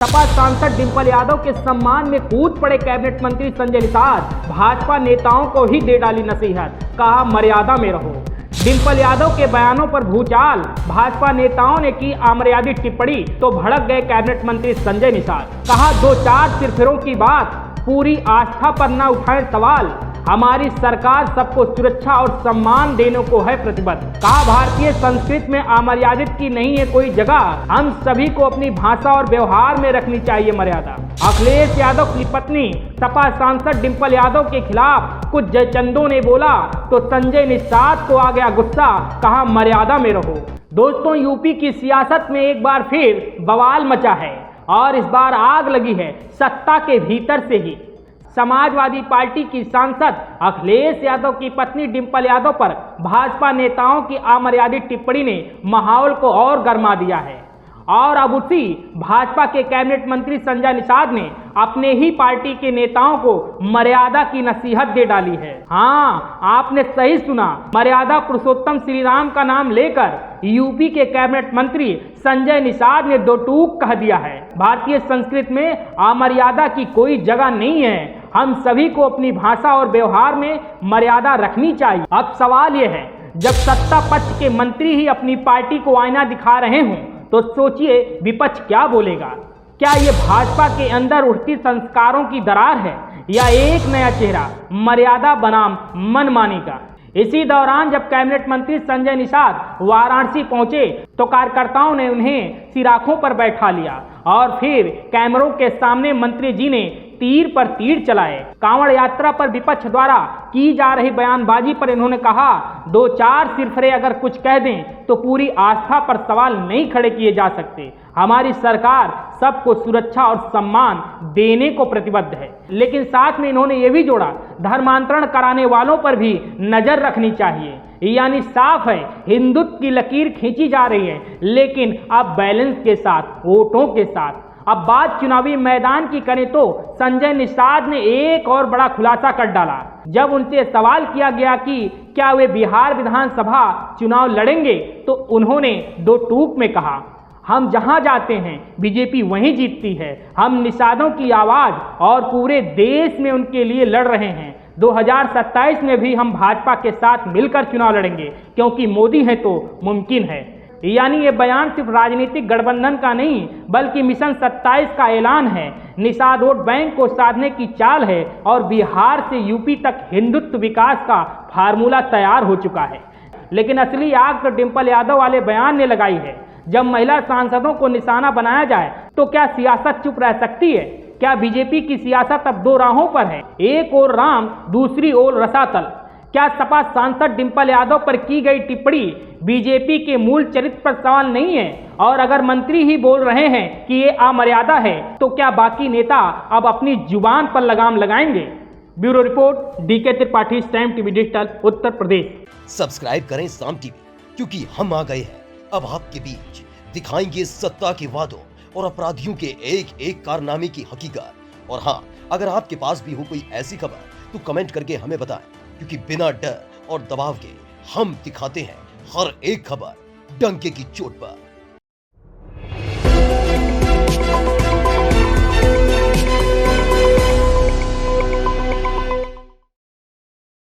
सपा सांसद डिंपल यादव के सम्मान में कूद पड़े कैबिनेट मंत्री संजय निषाद। भाजपा नेताओं को ही दे डाली नसीहत, कहा मर्यादा में रहो। डिंपल यादव के बयानों पर भूचाल, भाजपा नेताओं ने की अमर्यादित टिप्पणी तो भड़क गए कैबिनेट मंत्री संजय निषाद। कहा दो चार सिरफिरों की बात, पूरी आस्था पर न उठाएं सवाल। हमारी सरकार सबको सुरक्षा और सम्मान देने को है प्रतिबद्ध। कहा भारतीय संस्कृति में अमर्यादित की नहीं है कोई जगह, हम सभी को अपनी भाषा और व्यवहार में रखनी चाहिए मर्यादा। अखिलेश यादव की पत्नी सपा सांसद डिंपल यादव के खिलाफ कुछ जयचंदों ने बोला तो संजय निषाद को आ गया गुस्सा, कहा मर्यादा में रहो। दोस्तों, यूपी की सियासत में एक बार फिर बवाल मचा है और इस बार आग लगी है सत्ता के भीतर से ही। समाजवादी पार्टी की सांसद अखिलेश यादव की पत्नी डिंपल यादव पर भाजपा नेताओं की अमर्यादित टिप्पणी ने माहौल को और गर्मा दिया है और अब उसी भाजपा के कैबिनेट मंत्री संजय निषाद ने अपने ही पार्टी के नेताओं को मर्यादा की नसीहत दे डाली है। हाँ, आपने सही सुना, मर्यादा पुरुषोत्तम श्री राम का नाम लेकर यूपी के कैबिनेट मंत्री संजय निषाद ने दो टूक कह दिया है। भारतीय संस्कृति में अमर्यादा की कोई जगह नहीं है, हम सभी को अपनी भाषा और व्यवहार में मर्यादा रखनी चाहिए। अब सवाल यह है, जब सत्ता पक्ष के मंत्री ही अपनी पार्टी को आईना दिखा रहे हों तो सोचिए विपक्ष क्या बोलेगा। क्या ये भाजपा के अंदर उठती संस्कारों की दरार है या एक नया चेहरा मर्यादा बनाम मनमानी का? इसी दौरान जब कैबिनेट मंत्री संजय निषाद वाराणसी पहुंचे तो कार्यकर्ताओं ने उन्हें सिराखों पर बैठा लिया और फिर कैमरों के सामने मंत्री जी ने तीर पर तीर चलाए। कांवड़ यात्रा पर विपक्ष द्वारा की जा रही बयानबाजी पर इन्होंने कहा दो चार सिरफिरे अगर कुछ कह दें तो पूरी आस्था पर सवाल नहीं खड़े किए जा सकते। हमारी सरकार सबको सुरक्षा और सम्मान देने को प्रतिबद्ध है। लेकिन साथ में इन्होंने ये भी जोड़ा, धर्मांतरण कराने वालों पर भी नजर रखनी चाहिए। यानी साफ है, हिंदुत्व की लकीर खींची जा रही है, लेकिन अब बैलेंस के साथ, वोटों के साथ। अब बात चुनावी मैदान की करें तो संजय निषाद ने एक और बड़ा खुलासा कर डाला। जब उनसे सवाल किया गया कि क्या वे बिहार विधानसभा चुनाव लड़ेंगे तो उन्होंने दो टूक में कहा, हम जहां जाते हैं बीजेपी वहीं जीतती है। हम निषादों की आवाज और पूरे देश में उनके लिए लड़ रहे हैं। 2027 में भी हम भाजपा के साथ मिलकर चुनाव लड़ेंगे क्योंकि मोदी है तो मुमकिन है। यानी ये बयान सिर्फ राजनीतिक गठबंधन का नहीं बल्कि मिशन 27 का ऐलान है। निषाद वोट बैंक को साधने की चाल है और बिहार से यूपी तक हिंदुत्व विकास का फार्मूला तैयार हो चुका है। लेकिन असली आग तो डिंपल यादव वाले बयान ने लगाई है। जब महिला सांसदों को निशाना बनाया जाए तो क्या सियासत चुप रह सकती है? क्या बीजेपी की सियासत अब दो राहों पर है, एक ओर राम दूसरी ओर रसातल? क्या सपा सांसद डिंपल यादव पर की गई टिप्पणी बीजेपी के मूल चरित्र पर सवाल नहीं है? और अगर मंत्री ही बोल रहे हैं कि ये अमर्यादा है तो क्या बाकी नेता अब अपनी जुबान पर लगाम लगाएंगे? Bureau report, DK Tripathi, stamp TV digital, Uttar Pradesh. Subscribe करें साम टीवी, क्योंकि हम आ गए हैं अब आपके बीच, दिखाएंगे सत्ता के वादों और अपराधियों के एक एक कारनामे की हकीकत। और हाँ, अगर आपके पास भी हो कोई ऐसी खबर तो कमेंट करके हमें बताएं, क्योंकि बिना डर और दबाव के हम दिखाते हैं हर एक खबर डंके की चोट पर।